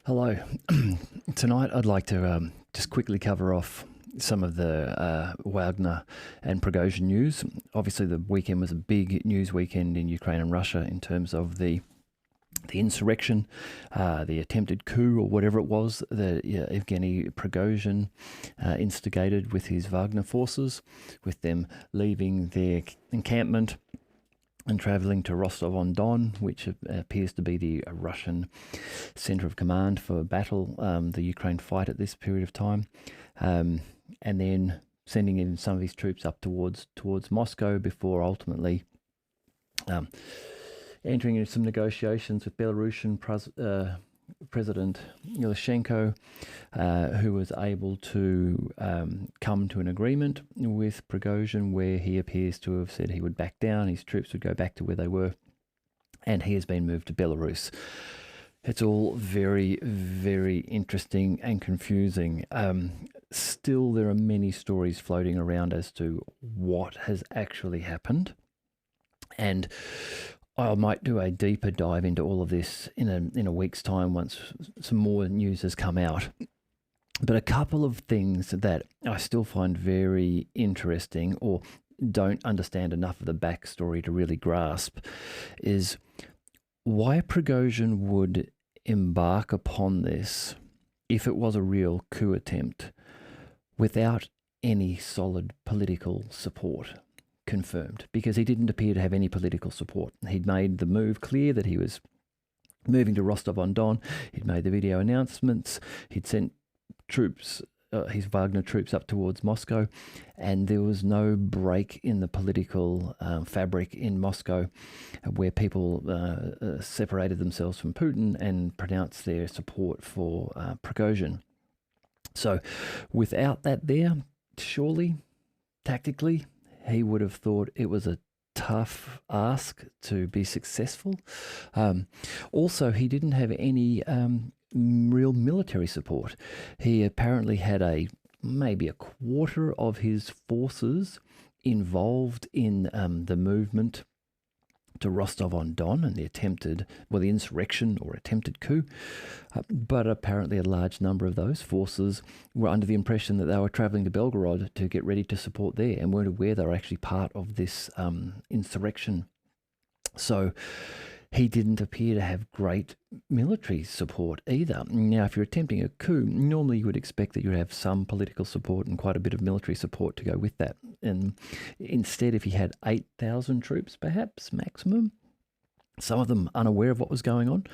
Hello. Tonight I'd like to just quickly cover off some of the Wagner and Prigozhin news. Obviously the weekend was a big news weekend in Ukraine and Russia in terms of the insurrection, the attempted coup or whatever it was that Evgeny Prigozhin instigated with his Wagner forces, with them leaving their encampment and travelling to Rostov-on-Don, which appears to be the Russian centre of command for battle, the Ukraine fight at this period of time, and then sending in some of his troops up towards Moscow before ultimately entering into some negotiations with Belarusian President Yushchenko, who was able to come to an agreement with Prigozhin where he appears to have said he would back down, his troops would go back to where they were, and he has been moved to Belarus. It's all very, very interesting and confusing. Still, there are many stories floating around as to what has actually happened, and I might do a deeper dive into all of this in a week's time once some more news has come out. But a couple of things that I still find very interesting or don't understand enough of the backstory to really grasp is why Prigozhin would embark upon this, if it was a real coup attempt, without any solid political support confirmed, because he didn't appear to have any political support. He'd made the move clear that he was moving to Rostov-on-Don. He'd made the video announcements. He'd sent troops, his Wagner troops, up towards Moscow, and there was no break in the political fabric in Moscow where people separated themselves from Putin and pronounced their support for Prigozhin. So without that there, surely, tactically, he would have thought it was a tough ask to be successful. Also, he didn't have any real military support. He apparently had maybe a quarter of his forces involved in the movement to Rostov-on-Don and the insurrection or attempted coup. But apparently a large number of those forces were under the impression that they were travelling to Belgorod to get ready to support there and weren't aware they were actually part of this insurrection. So he didn't appear to have great military support either. Now, if you're attempting a coup, normally you would expect that you'd have some political support and quite a bit of military support to go with that. And instead, if he had 8,000 troops, perhaps, maximum, some of them unaware of what was going on,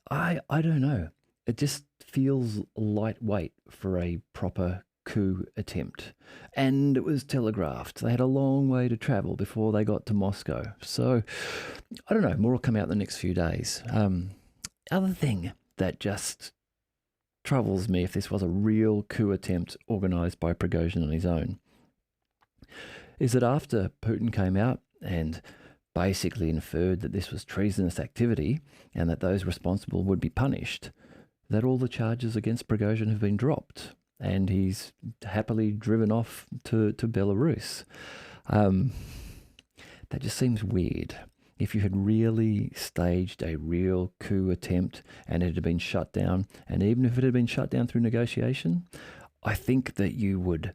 I don't know. It just feels lightweight for a proper coup attempt. And it was telegraphed. They had a long way to travel before they got to Moscow. So, I don't know, more will come out in the next few days. Other thing that just troubles me, if this was a real coup attempt organised by Prigozhin on his own, is that after Putin came out and basically inferred that this was treasonous activity and that those responsible would be punished, that all the charges against Prigozhin have been dropped and he's happily driven off to Belarus. That just seems weird. If you had really staged a real coup attempt and it had been shut down, and even if it had been shut down through negotiation, I think that you would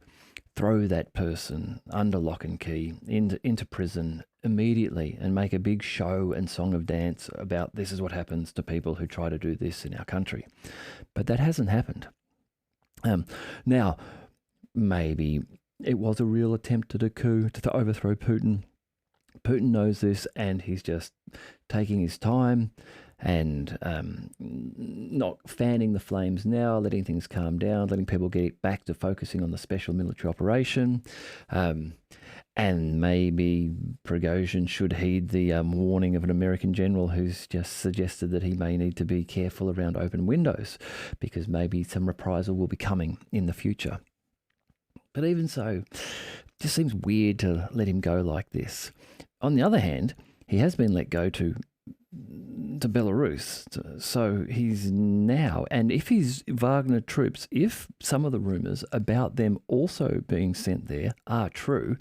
throw that person under lock and key into prison immediately and make a big show and song of dance about this is what happens to people who try to do this in our country. But that hasn't happened. Now, maybe it was a real attempt at a coup to overthrow Putin. Putin knows this and he's just taking his time and not fanning the flames now, letting things calm down, letting people get back to focusing on the special military operation. And maybe Prigozhin should heed the warning of an American general who's just suggested that he may need to be careful around open windows because maybe some reprisal will be coming in the future. But even so, it just seems weird to let him go like this. On the other hand, he has been let go to Belarus, so he's now, and if his Wagner troops, if some of the rumours about them also being sent there are true,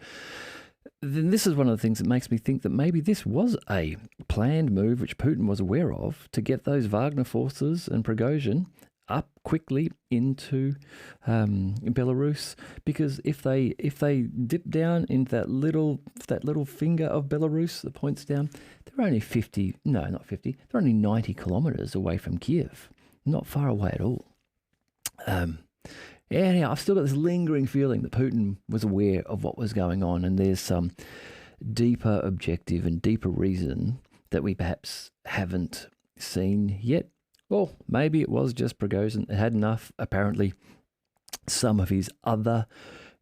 then this is one of the things that makes me think that maybe this was a planned move which Putin was aware of to get those Wagner forces and Prigozhin up quickly into Belarus, because if they dip down into that little finger of Belarus that points down, they're only 90 kilometers away from Kiev, not far away at all. Anyhow, I've still got this lingering feeling that Putin was aware of what was going on, and there's some deeper objective and deeper reason that we perhaps haven't seen yet. Or maybe it was just Prigozhin had enough. Apparently, some of his other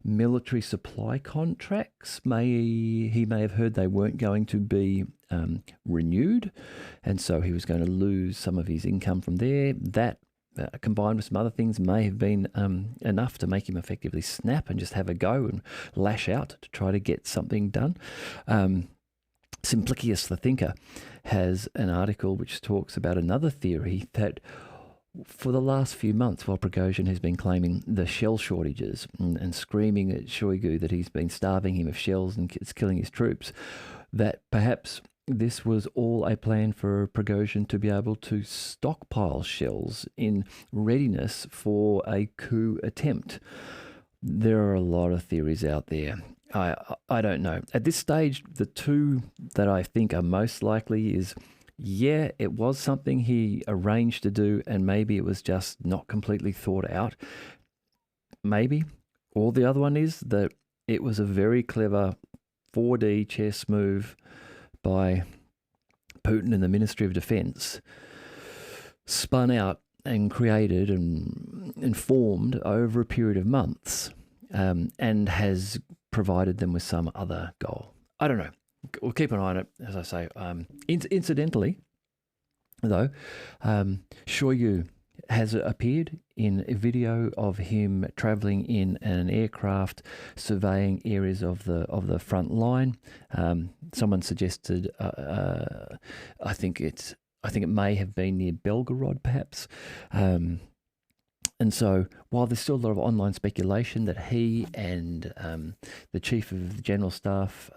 military supply contracts, he may have heard they weren't going to be renewed, and so he was going to lose some of his income from there. That combined with some other things may have been enough to make him effectively snap and just have a go and lash out to try to get something done. Simplicius the Thinker has an article which talks about another theory that for the last few months, while Prigozhin has been claiming the shell shortages and screaming at Shoigu that he's been starving him of shells and it's killing his troops, that perhaps this was all a plan for Prigozhin to be able to stockpile shells in readiness for a coup attempt. There are a lot of theories out there. I don't know. At this stage, the two that I think are most likely is, yeah, it was something he arranged to do and maybe it was just not completely thought out. Maybe. Or the other one is that it was a very clever 4D chess move by Putin and the Ministry of Defense, spun out and created and formed over a period of months, and has provided them with some other goal. I don't know. We'll keep an eye on it, as I say. Incidentally, though, Shoigu has appeared in a video of him travelling in an aircraft, surveying areas of the front line. Someone suggested, I think it may have been near Belgorod, perhaps. And so, while there's still a lot of online speculation that he and the Chief of the General Staff,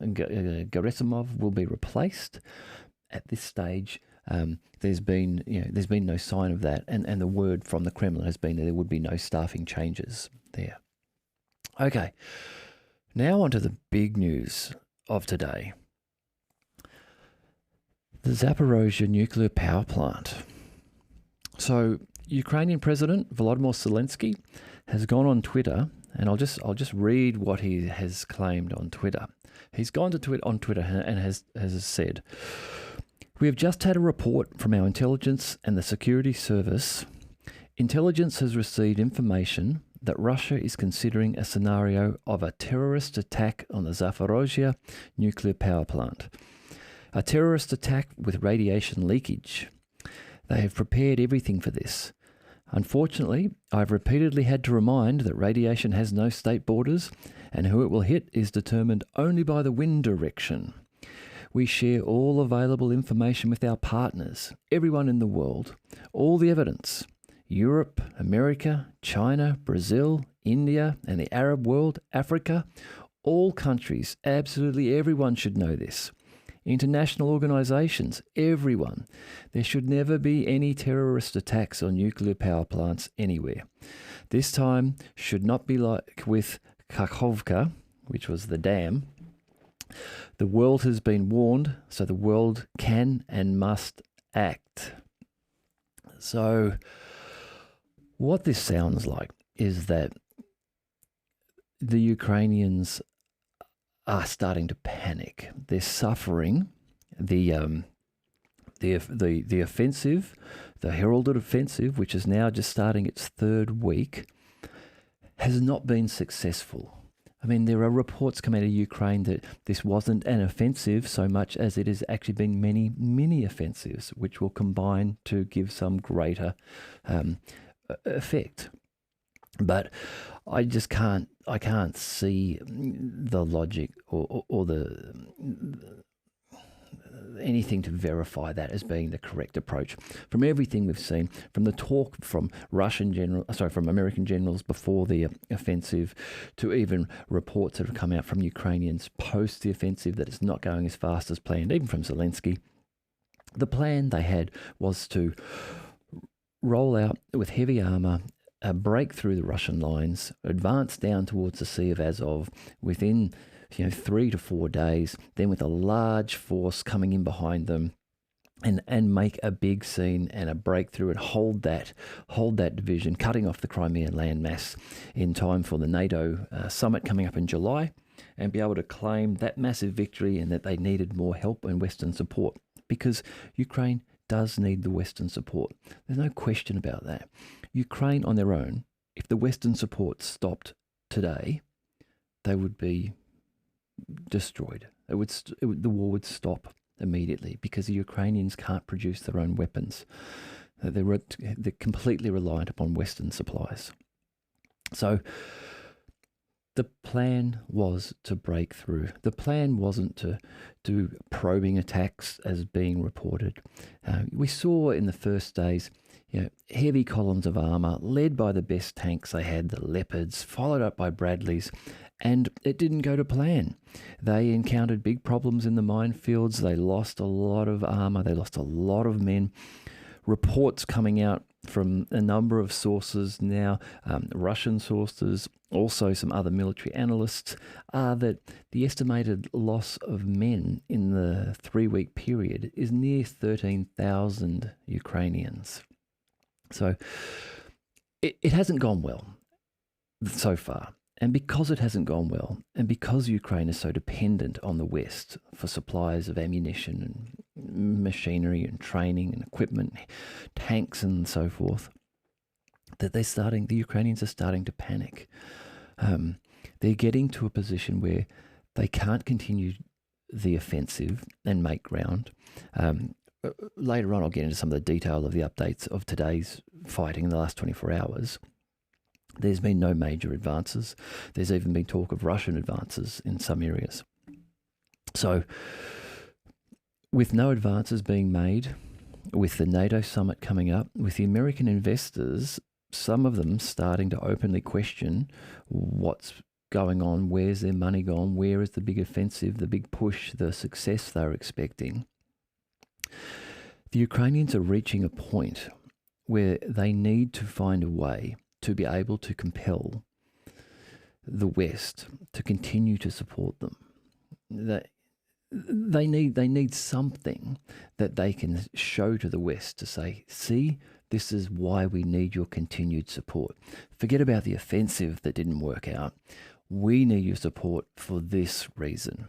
Gerasimov, will be replaced, at this stage, there's been no sign of that, and the word from the Kremlin has been that there would be no staffing changes there. Okay, now on to the big news of today. The Zaporozhye Nuclear Power Plant. So, Ukrainian President Volodymyr Zelensky has gone on Twitter, and I'll just read what he has claimed on Twitter. He's gone on Twitter and has said, "We have just had a report from our intelligence and the security service. Intelligence has received information that Russia is considering a scenario of a terrorist attack on the Zaporozhye nuclear power plant. A terrorist attack with radiation leakage. They have prepared everything for this. Unfortunately, I've repeatedly had to remind that radiation has no state borders, and who it will hit is determined only by the wind direction. We share all available information with our partners, everyone in the world, all the evidence. Europe, America, China, Brazil, India, and the Arab world, Africa, all countries, absolutely everyone should know this. International organisations, everyone. There should never be any terrorist attacks on nuclear power plants anywhere. This time should not be like with Kakhovka, which was the dam. The world has been warned, so the world can and must act." So, what this sounds like is that the Ukrainians are starting to panic. They're suffering. The offensive, the heralded offensive, which is now just starting its third week, has not been successful. I mean, there are reports coming out of Ukraine that this wasn't an offensive so much as it has actually been many, many offensives, which will combine to give some greater effect. But I can't see the logic or anything to verify that as being the correct approach. From everything we've seen, from the talk from from American generals before the offensive, to even reports that have come out from Ukrainians post the offensive that it's not going as fast as planned, even from Zelensky. The plan they had was to roll out with heavy armour, break through the Russian lines, advance down towards the Sea of Azov within 3 to 4 days, then with a large force coming in behind them, and make a big scene and a breakthrough and hold that division, cutting off the Crimean landmass in time for the NATO summit coming up in July, and be able to claim that massive victory, and that they needed more help and Western support, because Ukraine does need the Western support. There's no question about that. Ukraine on their own, if the Western support stopped today, they would be destroyed. The war would stop immediately, because the Ukrainians can't produce their own weapons. They're completely reliant upon Western supplies. So the plan was to break through. The plan wasn't to do probing attacks as being reported. We saw in the first days heavy columns of armour led by the best tanks they had, the Leopards, followed up by Bradleys, and it didn't go to plan. They encountered big problems in the minefields. They lost a lot of armour. They lost a lot of men. Reports coming out from a number of sources now, Russian sources, also some other military analysts, are that the estimated loss of men in the 3-week period is near 13,000 Ukrainians. So it hasn't gone well so far. And because it hasn't gone well, and because Ukraine is so dependent on the West for supplies of ammunition and machinery and training and equipment, tanks and so forth, that the Ukrainians are starting to panic. They're getting to a position where they can't continue the offensive and make ground. Later on, I'll get into some of the detail of the updates of today's fighting in the last 24 hours. There's been no major advances. There's even been talk of Russian advances in some areas. So, with no advances being made, with the NATO summit coming up, with the American investors, some of them starting to openly question what's going on, where's their money gone, where is the big offensive, the big push, the success they're expecting. The Ukrainians are reaching a point where they need to find a way to be able to compel the West to continue to support them. That they need something that they can show to the West to say, see, this is why we need your continued support. Forget about the offensive that didn't work out. We need your support for this reason.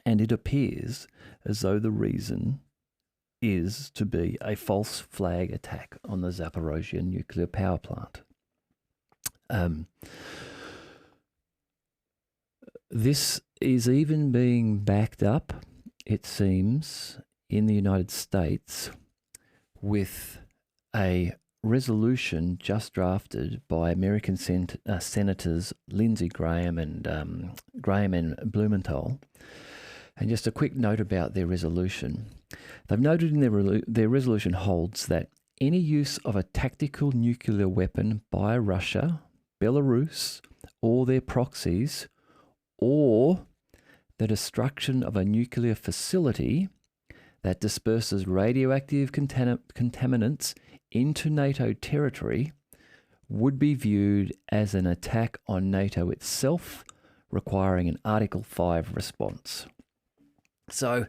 And it appears as though the reason is to be a false flag attack on the Zaporozhye Nuclear Power Plant. This is even being backed up, it seems, in the United States with a resolution just drafted by American Senators Lindsey Graham and Blumenthal. And just a quick note about their resolution. They've noted in their resolution holds that any use of a tactical nuclear weapon by Russia, Belarus, or their proxies, or the destruction of a nuclear facility that disperses radioactive contaminants into NATO territory would be viewed as an attack on NATO itself, requiring an Article 5 response. So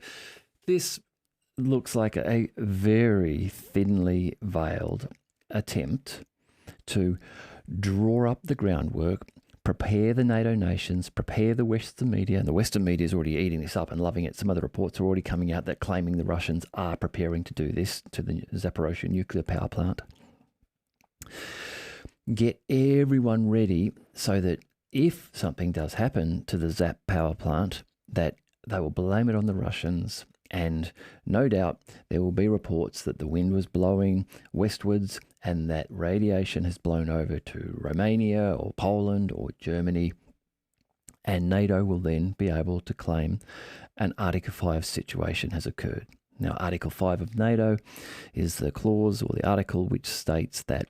this looks like a very thinly veiled attempt to draw up the groundwork, prepare the NATO nations, prepare the Western media, and the Western media is already eating this up and loving it. Some other reports are already coming out that claiming the Russians are preparing to do this to the Zaporozhye Nuclear Power Plant. Get everyone ready so that if something does happen to the Zap power plant, that they will blame it on the Russians. And no doubt there will be reports that the wind was blowing westwards and that radiation has blown over to Romania or Poland or Germany. And NATO will then be able to claim an Article 5 situation has occurred. Now, Article 5 of NATO is the clause or the article which states that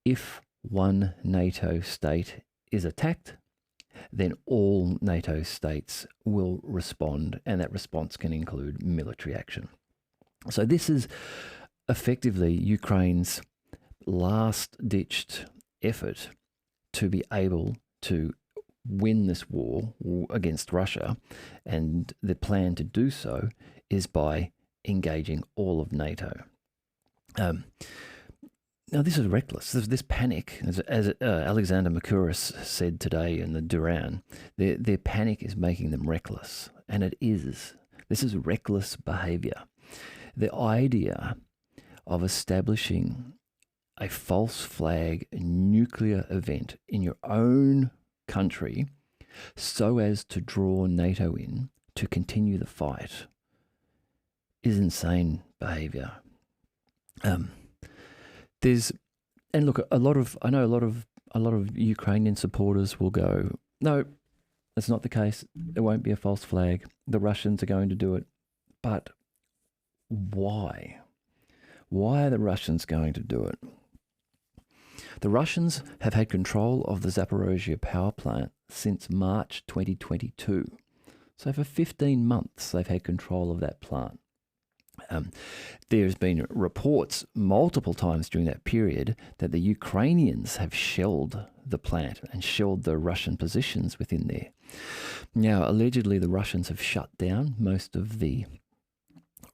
if one NATO state is attacked, then all NATO states will respond, and that response can include military action. So this is effectively Ukraine's last-ditched effort to be able to win this war against Russia, and the plan to do so is by engaging all of NATO. Now, this is reckless. This panic, as Alexander Mercouris said today in the Duran, their panic is making them reckless, and it is. This is reckless behaviour. The idea of establishing a false flag nuclear event in your own country so as to draw NATO in to continue the fight is insane behaviour. I know a lot of Ukrainian supporters will go, no, that's not the case. It won't be a false flag. The Russians are going to do it. But why? Why are the Russians going to do it? The Russians have had control of the Zaporozhye power plant since March 2022. So for 15 months, they've had control of that plant. There's been reports multiple times during that period that the Ukrainians have shelled the plant and shelled the Russian positions within there. Now, allegedly, the Russians have shut down most of the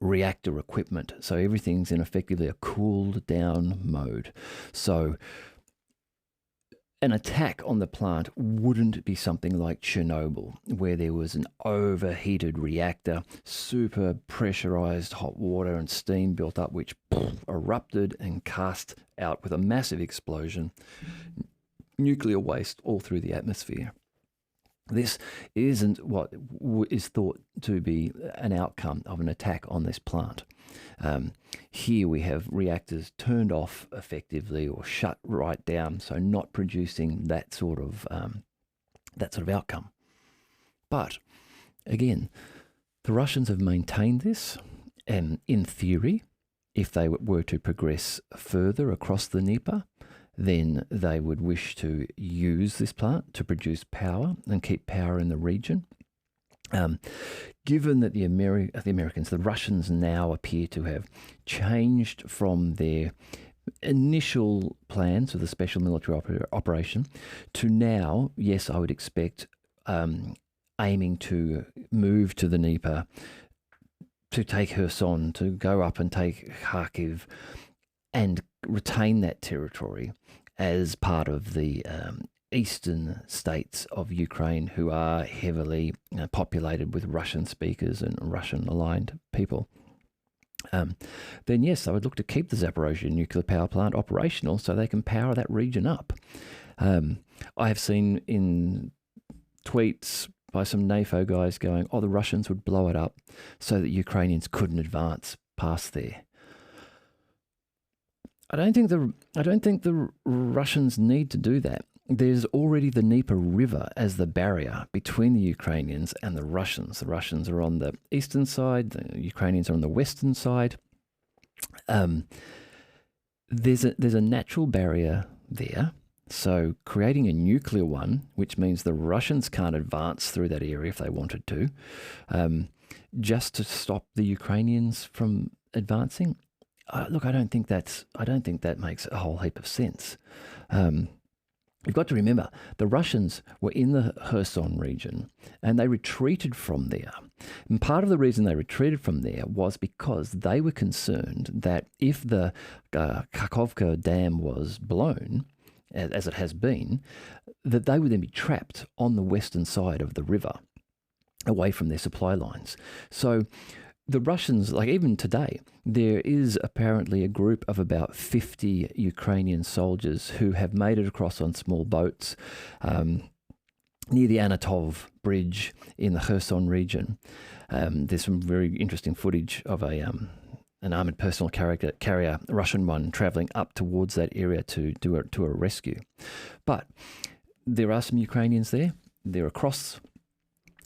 reactor equipment, so everything's in effectively a cooled down mode. So an attack on the plant wouldn't be something like Chernobyl, where there was an overheated reactor, super pressurized hot water and steam built up, which erupted and cast out with a massive explosion, nuclear waste all through the atmosphere. This isn't what is thought to be an outcome of an attack on this plant. Here we have reactors turned off effectively or shut right down, so not producing that sort of outcome. But again, the Russians have maintained this, and in theory, if they were to progress further across the Dnieper, then they would wish to use this plant to produce power and keep power in the region. Given that the Russians now appear to have changed from their initial plans for the special military operation to now, yes, I would expect aiming to move to the Dnieper, to take Kherson, to go up and take Kharkiv and retain that territory as part of the eastern states of Ukraine, who are heavily populated with Russian speakers and Russian-aligned people. Then yes, I would look to keep the Zaporozhye nuclear power plant operational so they can power that region up. I have seen in tweets by some NATO guys going, the Russians would blow it up so that Ukrainians couldn't advance past there. I don't think the Russians need to do that. There's already the Dnieper River as the barrier between the Ukrainians and the Russians. The Russians are on the eastern side, the Ukrainians are on the western side. There's a natural barrier there. So creating a nuclear one, which means the Russians can't advance through that area if they wanted to, just to stop the Ukrainians from advancing. Look, I don't think that makes a whole heap of sense. You've got to remember, the Russians were in the Kherson region and they retreated from there. And part of the reason they retreated from there was because they were concerned that if the Kakhovka Dam was blown, as it has been, that they would then be trapped on the western side of the river, away from their supply lines. So the Russians, like even today, there is apparently a group of about 50 Ukrainian soldiers who have made it across on small boats near the Anatov Bridge in the Kherson region. There's some very interesting footage of an armoured personal carrier, a Russian one, travelling up towards that area to do a rescue. But there are some Ukrainians there. They're across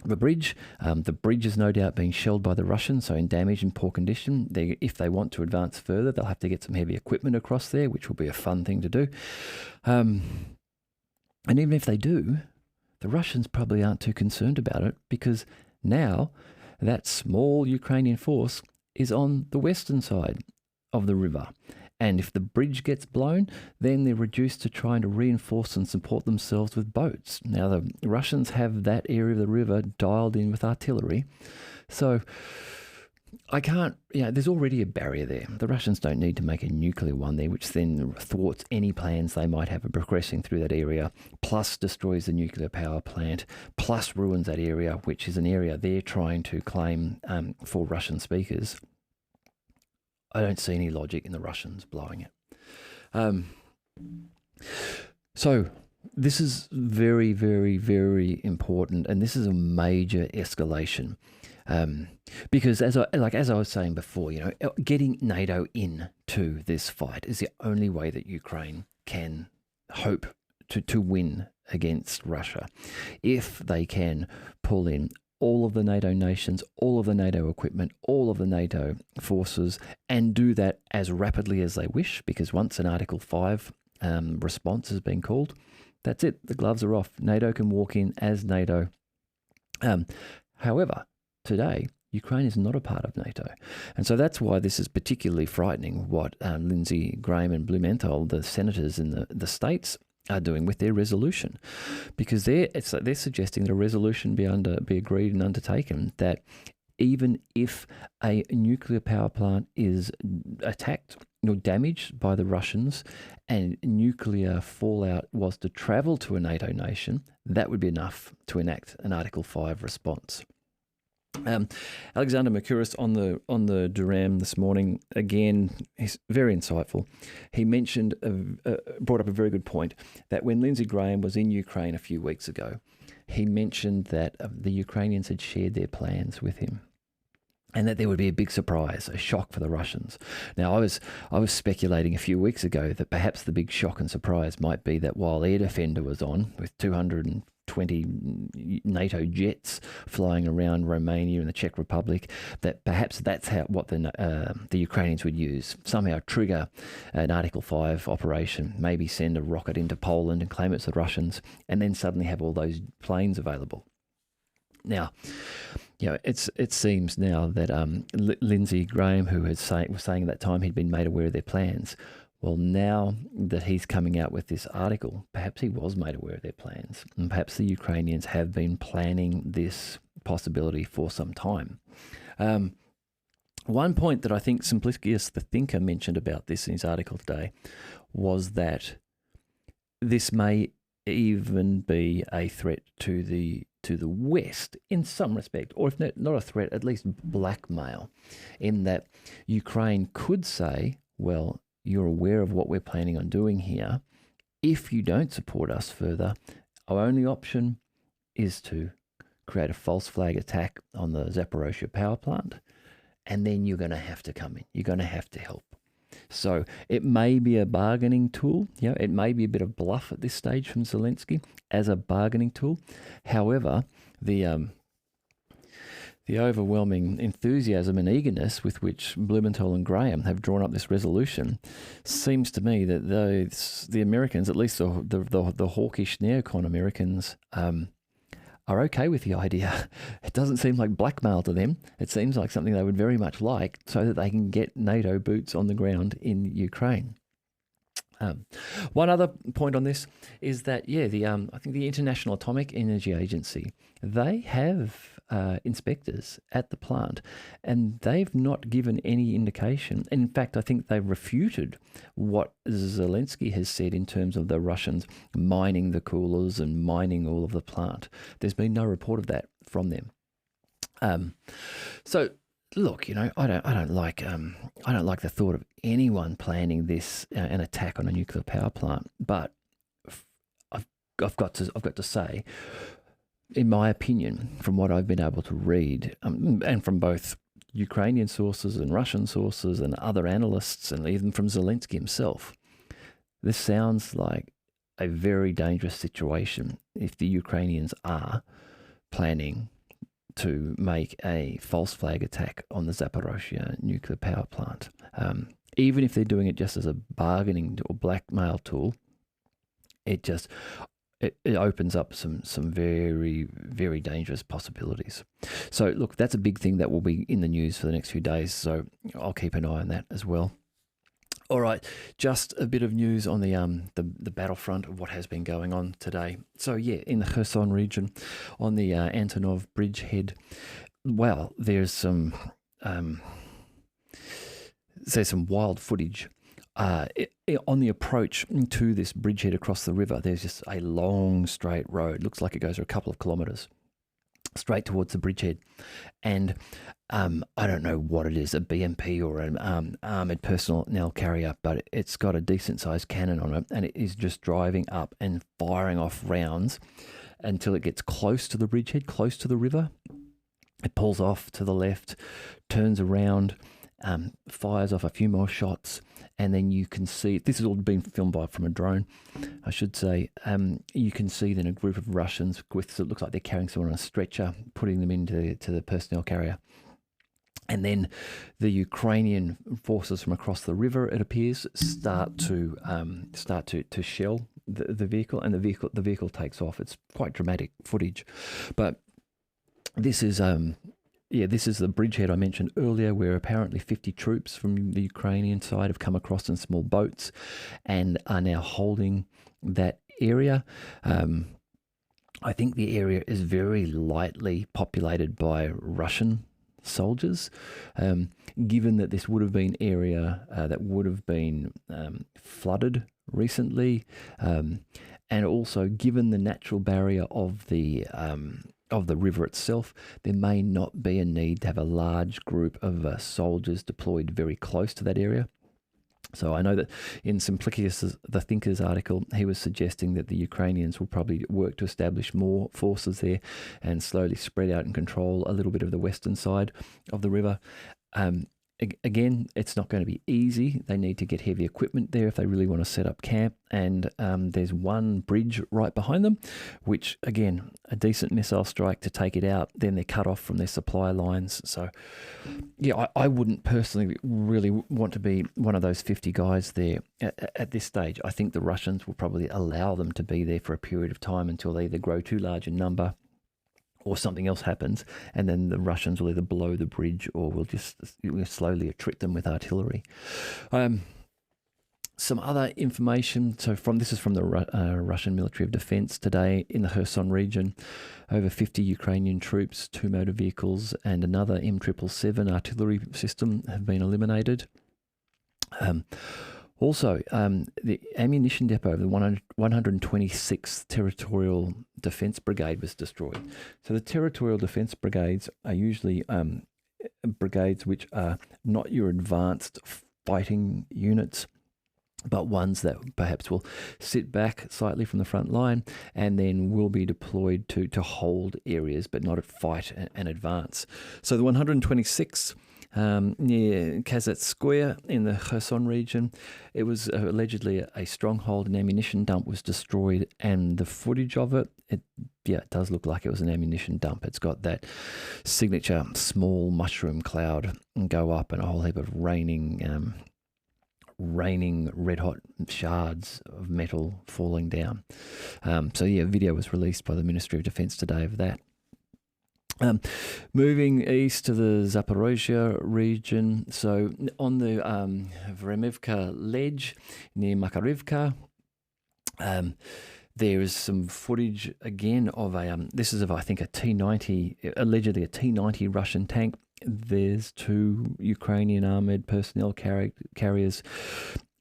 The bridge is no doubt being shelled by the Russians, so in damaged and poor condition. If they want to advance further, they'll have to get some heavy equipment across there, which will be a fun thing to do. And even if they do, the Russians probably aren't too concerned about it, because now that small Ukrainian force is on the western side of the river. And if the bridge gets blown, then they're reduced to trying to reinforce and support themselves with boats. Now, the Russians have that area of the river dialed in with artillery. So there's already a barrier there. The Russians don't need to make a nuclear one there, which then thwarts any plans they might have of progressing through that area, plus destroys the nuclear power plant, plus ruins that area, which is an area they're trying to claim for Russian speakers. I don't see any logic in the Russians blowing it. So this is very, very, very important, and this is a major escalation. Because as I was saying before, getting NATO into this fight is the only way that Ukraine can hope to win against Russia. If they can pull in all of the NATO nations, all of the NATO equipment, all of the NATO forces, and do that as rapidly as they wish, because once an Article 5 response has been called, that's it. The gloves are off. NATO can walk in as NATO. However, today, Ukraine is not a part of NATO. And so that's why this is particularly frightening, what Lindsey Graham and Blumenthal, the senators in the States, are doing with their resolution, because they're suggesting that a resolution be agreed and undertaken that even if a nuclear power plant is attacked or damaged by the Russians and nuclear fallout was to travel to a NATO nation, that would be enough to enact an Article 5 response. Alexander Mercouris on the Duram this morning, again, he's very insightful. He mentioned, brought up a very good point, that when Lindsey Graham was in Ukraine a few weeks ago, he mentioned that the Ukrainians had shared their plans with him, and that there would be a big surprise, a shock for the Russians. Now, I was speculating a few weeks ago that perhaps the big shock and surprise might be that while Air Defender was on with 220 NATO jets flying around Romania and the Czech Republic, that perhaps that's what the Ukrainians would use. Somehow trigger an Article 5 operation, maybe send a rocket into Poland and claim it's the Russians, and then suddenly have all those planes available. Now, it seems now that Lindsey Graham, who was saying at that time he'd been made aware of their plans, well, now that he's coming out with this article, perhaps he was made aware of their plans, and perhaps the Ukrainians have been planning this possibility for some time. One point that I think Simplicius the Thinker mentioned about this in his article today was that this may even be a threat to the West in some respect, or if not a threat, at least blackmail, in that Ukraine could say, well, you're aware of what we're planning on doing here. If you don't support us further, our only option is to create a false flag attack on the Zaporozhye power plant, and then you're going to have to come in. You're going to have to help. So it may be a bargaining tool. It may be a bit of bluff at this stage from Zelensky as a bargaining tool. However, the overwhelming enthusiasm and eagerness with which Blumenthal and Graham have drawn up this resolution seems to me that the Americans, at least the hawkish neocon Americans, are okay with the idea. It doesn't seem like blackmail to them. It seems like something they would very much like, so that they can get NATO boots on the ground in Ukraine. One other point on this is that, I think the International Atomic Energy Agency, they have inspectors at the plant, and they've not given any indication. In fact, I think they've refuted what Zelensky has said in terms of the Russians mining the coolers and mining all of the plant. There's been no report of that from them. So look, I don't like the thought of anyone planning this an attack on a nuclear power plant. But I've got to say, in my opinion, from what I've been able to read, and from both Ukrainian sources and Russian sources and other analysts, and even from Zelensky himself, this sounds like a very dangerous situation if the Ukrainians are planning to make a false flag attack on the Zaporozhye nuclear power plant. Even if they're doing it just as a bargaining or blackmail tool, it opens up some very, very dangerous possibilities. So look, that's a big thing that will be in the news for the next few days. So I'll keep an eye on that as well. All right, just a bit of news on the battlefront of what has been going on today. So yeah, in the Kherson region, on the Antonov bridgehead, well, there's some wild footage. On the approach to this bridgehead across the river, there's just a long straight road. Looks like it goes for a couple of kilometres straight towards the bridgehead. And I don't know what it is, a BMP or an armoured personnel carrier, but it's got a decent-sized cannon on it, and it is just driving up and firing off rounds until it gets close to the bridgehead, close to the river. It pulls off to the left, turns around, fires off a few more shots, and then you can see, this has all been filmed from a drone, I should say. You can see then a group of Russians with, so it looks like they're carrying someone on a stretcher, putting them into the personnel carrier. And then the Ukrainian forces from across the river, it appears, start to shell the vehicle, and the vehicle takes off. It's quite dramatic footage, but this is this is the bridgehead I mentioned earlier, where apparently 50 troops from the Ukrainian side have come across in small boats and are now holding that area. I think the area is very lightly populated by Russian soldiers, given that this would have been area that would have been flooded recently, and also given the natural barrier of the river itself, there may not be a need to have a large group of soldiers deployed very close to that area. So I know that in Simplicus, the Thinker's article, he was suggesting that the Ukrainians will probably work to establish more forces there and slowly spread out and control a little bit of the western side of the river. Again, it's not going to be easy. They need to get heavy equipment there if they really want to set up camp. And there's one bridge right behind them, which, again, a decent missile strike to take it out. Then they're cut off from their supply lines. So, yeah, I wouldn't personally really want to be one of those 50 guys there at this stage. I think the Russians will probably allow them to be there for a period of time until they either grow too large in number or something else happens, and then the Russians will either blow the bridge or we'll just slowly attrit them with artillery. Some other information. So this is from the Russian Military of Defense today in the Kherson region. Over 50 Ukrainian troops, 2 motor vehicles, and another M777 artillery system have been eliminated. Also, the ammunition depot of the 126th Territorial Defence Brigade was destroyed. So the Territorial Defence Brigades are usually brigades which are not your advanced fighting units, but ones that perhaps will sit back slightly from the front line and then will be deployed to hold areas, but not at fight and advance. So the 126th, near Kazatskoye in the Kherson region, it was allegedly a stronghold. An ammunition dump was destroyed, and the footage of it does look like it was an ammunition dump. It's got that signature small mushroom cloud go up and a whole heap of raining red hot shards of metal falling down. A video was released by the Ministry of Defence today of that. Moving east to the Zaporozhye region, so on the Vremivka ledge near Makarivka, there is some footage again of this is of, I think, a T-90, allegedly a T-90 Russian tank. There's 2 Ukrainian armoured personnel carriers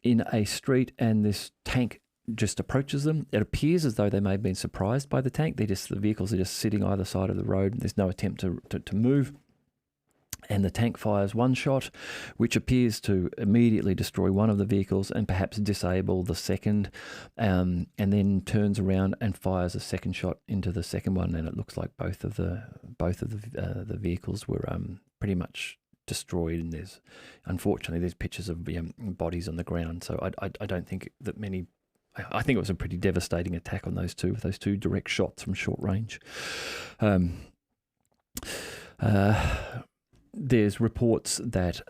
in a street, and this tank just approaches them. It appears as though they may have been surprised by the tank. The vehicles are just sitting either side of the road. There's no attempt to move. And the tank fires one shot, which appears to immediately destroy one of the vehicles and perhaps disable the second, and then turns around and fires a second shot into the second one. And it looks like both of the vehicles were pretty much destroyed. And unfortunately there's pictures of bodies on the ground. So I don't think that many. I think it was a pretty devastating attack on those two direct shots from short range. There's reports that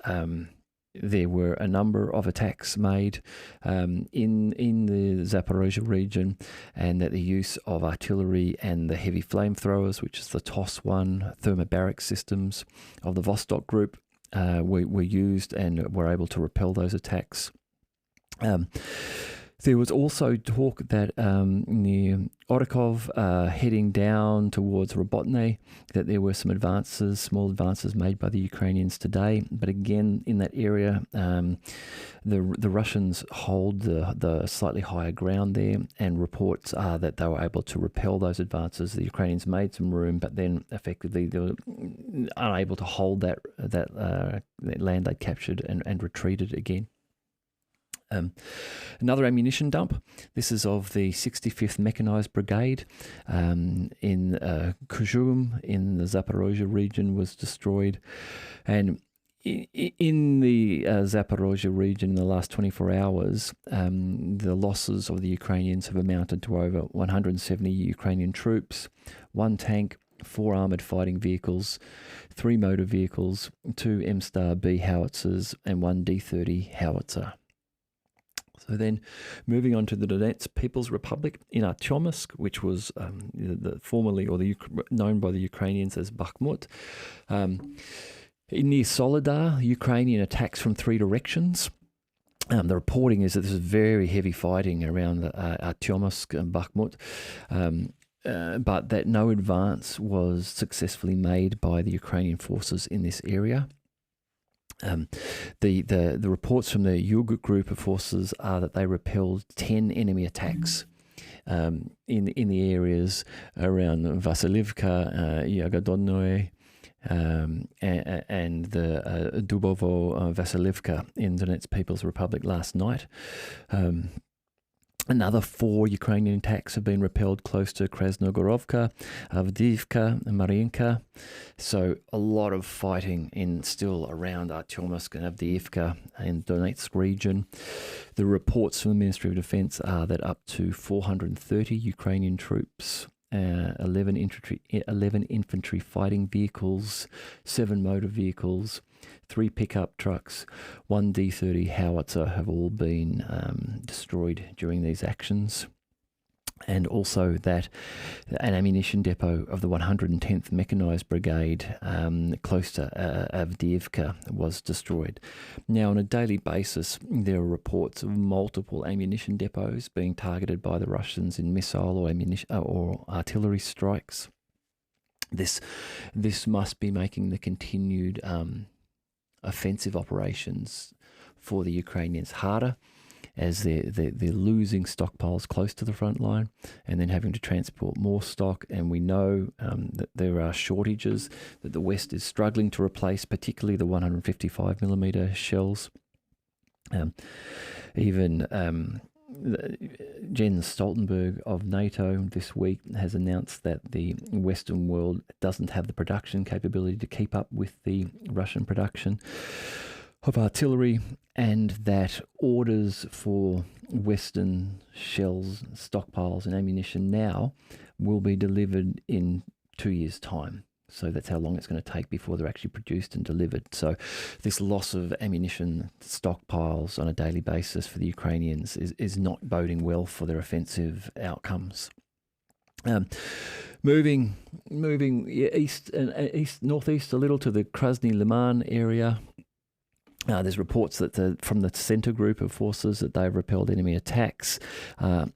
there were a number of attacks made in the Zaporozhye region, and that the use of artillery and the heavy flamethrowers, which is the TOS-1 thermobaric systems of the Vostok group, were used and were able to repel those attacks. There was also talk that near Orikov, heading down towards Robotne, that there were some small advances made by the Ukrainians today. But again, in that area, the Russians hold the slightly higher ground there, and reports are that they were able to repel those advances. The Ukrainians made some room, but then effectively they were unable to hold that land they'd captured and retreated again. Another ammunition dump. This is of the 65th Mechanized Brigade in Kuzhum in the Zaporozhye region was destroyed. And in the Zaporozhye region in the last 24 hours, the losses of the Ukrainians have amounted to over 170 Ukrainian troops, 1 tank, 4 armoured fighting vehicles, 3 motor vehicles, 2 M-Star-B howitzers, and 1 D-30 howitzer. So then, moving on to the Donetsk People's Republic in Artyomsk, which was formerly known by the Ukrainians as Bakhmut. Near Soledar, Ukrainian attacks from 3 directions. The reporting is that there's very heavy fighting around Artyomsk and Bakhmut, but that no advance was successfully made by the Ukrainian forces in this area. The reports from the Yurgut group of forces are that they repelled 10 enemy attacks in the areas around Vasilivka, Yagodonnoye, and the Dubovo Vasilivka in Donetsk People's Republic last night. Another 4 Ukrainian attacks have been repelled close to Krasnogorovka, Avdiivka, and Mariinka. So a lot of fighting still around Artyomsk and Avdiivka in Donetsk region. The reports from the Ministry of Defense are that up to 430 Ukrainian troops, 11 infantry fighting vehicles, 7 motor vehicles, 3 pickup trucks, 1 D-30 howitzer have all been destroyed during these actions. And also that an ammunition depot of the 110th Mechanized Brigade close to Avdiivka was destroyed. Now, on a daily basis, there are reports of multiple ammunition depots being targeted by the Russians in missile or artillery strikes. This must be making the continued offensive operations for the Ukrainians harder, as they're losing stockpiles close to the front line and then having to transport more stock. And we know that there are shortages that the West is struggling to replace, particularly the 155mm shells. Even Jens Stoltenberg of NATO this week has announced that the Western world doesn't have the production capability to keep up with the Russian production of artillery, and that orders for Western shells, stockpiles and ammunition now will be delivered in 2 years' time. So that's how long it's going to take before they're actually produced and delivered. So this loss of ammunition stockpiles on a daily basis for the Ukrainians is not boding well for their offensive outcomes. Moving east and northeast a little to the Krasny Liman area. There's reports that from the center group of forces that they've repelled enemy attacks.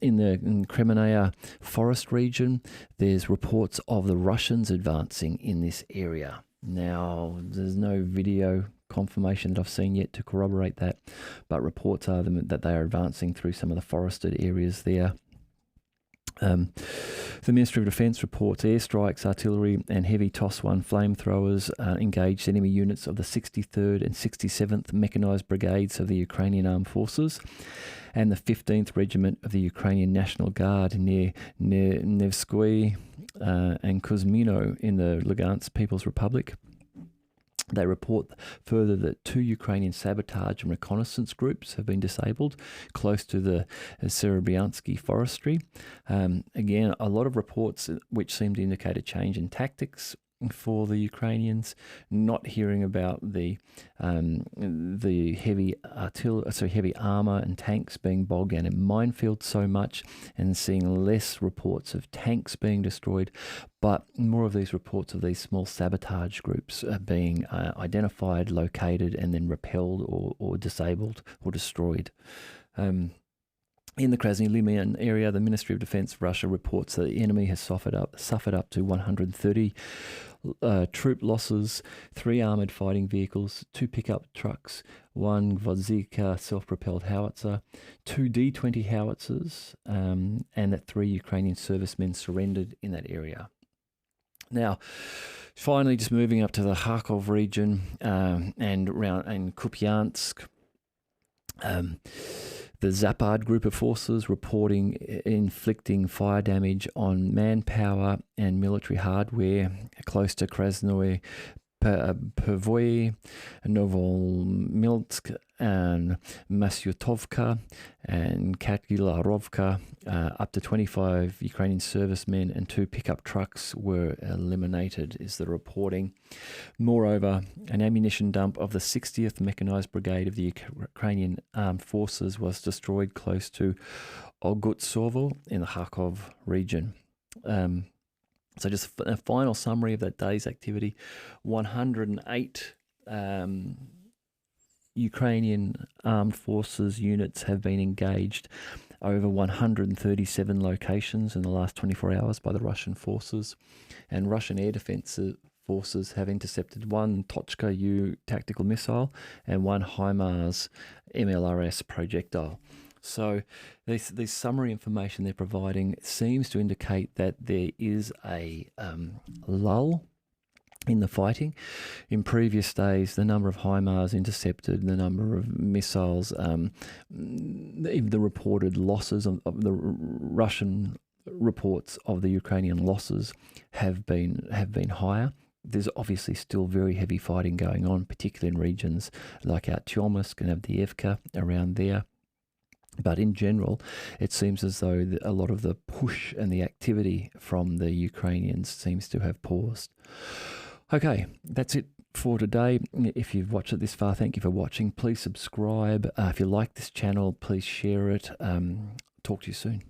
In the Kremenaya forest region, there's reports of the Russians advancing in this area. Now, there's no video confirmation that I've seen yet to corroborate that, but reports are that they are advancing through some of the forested areas there. The Ministry of Defence reports airstrikes, artillery and heavy TOS-1 flamethrowers engaged enemy units of the 63rd and 67th Mechanized Brigades of the Ukrainian Armed Forces and the 15th Regiment of the Ukrainian National Guard near Nevskoye and Kuzmino in the Lugansk People's Republic. They report further that 2 Ukrainian sabotage and reconnaissance groups have been disabled close to the Serebyansky forestry. Again, a lot of reports which seem to indicate a change in tactics for the Ukrainians, not hearing about the heavy heavy armor and tanks being bogged down in minefields so much, and seeing less reports of tanks being destroyed, but more of these reports of these small sabotage groups being identified, located, and then repelled or disabled or destroyed. In the Krasny-Liman area, the Ministry of Defense of Russia reports that the enemy has suffered up to 130 troop losses, 3 armoured fighting vehicles, 2 pickup trucks, 1 Gvozdika self-propelled howitzer, 2 D-20 howitzers, and that 3 Ukrainian servicemen surrendered in that area. Now, finally, just moving up to the Kharkov region and Kupiansk. The Zapad group of forces reporting inflicting fire damage on manpower and military hardware close to Krasnoye Pervoye, Novolmilsk, and Masyutovka and Katgilarovka. Up to 25 Ukrainian servicemen and 2 pickup trucks were eliminated, is the reporting. Moreover, an ammunition dump of the 60th Mechanized Brigade of the Ukrainian Armed Forces was destroyed close to Ogutsovo in the Kharkov region. So just a final summary of that day's activity. 108 Ukrainian armed forces units have been engaged over 137 locations in the last 24 hours by the Russian forces, and Russian air defense forces have intercepted 1 Tochka U tactical missile and 1 HIMARS MLRS projectile. So this summary information they're providing seems to indicate that there is a lull in the fighting. In previous days, the number of HIMARS intercepted, the number of missiles, the reported losses of the Russian reports of the Ukrainian losses have been higher. There's obviously still very heavy fighting going on, particularly in regions like Artyomsk and Avdiivka around there. But in general, it seems as though a lot of the push and the activity from the Ukrainians seems to have paused. Okay, that's it for today. If you've watched it this far, thank you for watching. Please subscribe. If you like this channel, please share it. Talk to you soon.